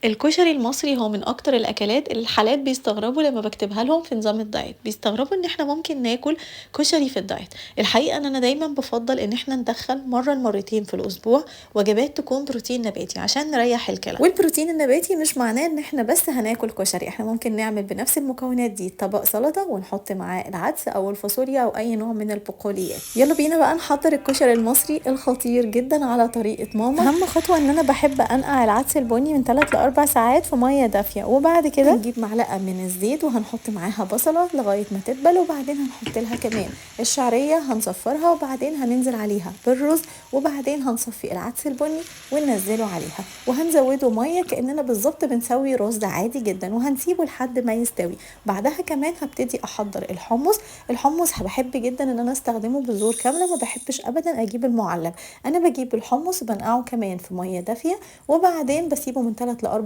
الكشري المصري هو من أكتر الأكلات اللي الحالات بيستغربوا لمّا باكتبها لهم في نظام الدايت، بيستغربوا إن إحنا ممكن ناكل كشري في الدايت. الحقيقة إن أنا دايمًا بافضّل إن إحنا ندخّل مرّة لمرّتين في الأسبوع وجبات تكون بروتين نباتي عشان نريّح الكلى، والبروتين النباتي مش معناه إن إحنا بس هناكل كشري، إحنا ممكن نعمل بنفس المكونات دي طبق سلطة ونحط معاه العدس أو الفاصوليا أو أي نوع من البقوليات. يالّا بينا بقى نحضّر الكشري المصري الخطير جدًا على طريقة ماما. أهم خطوة إن أنا باحب أنقع العدس البني من 3 ل4 ساعات في مَيّة دافية، وبعد كده هنجيب معلقة من الزيت وهنحط معاها بصلة لغاية ما تدبل، وبعدين هنحط لها كمان الشعرية هنصفّرها، وبعدين هننزل عليها بالرز، وبعدين هنصفّي العدس البني وننزّله عليها، وهنزوّده مَيّة كإننا بالضبط بنسوي رز عادي جدًا، وهنسيبه لحد ما يستوي. بعدها كمان هابتدي أحضّر الحمص. الحمص باحب جدًا إن أنا أستخدمه بذور كاملة، ما باحبش أبدًا أجيب المُعلب. أنا باجيب الحمص بانقعه كمان في مَيّة دافية، وبعدين باسيبه من 3 ل4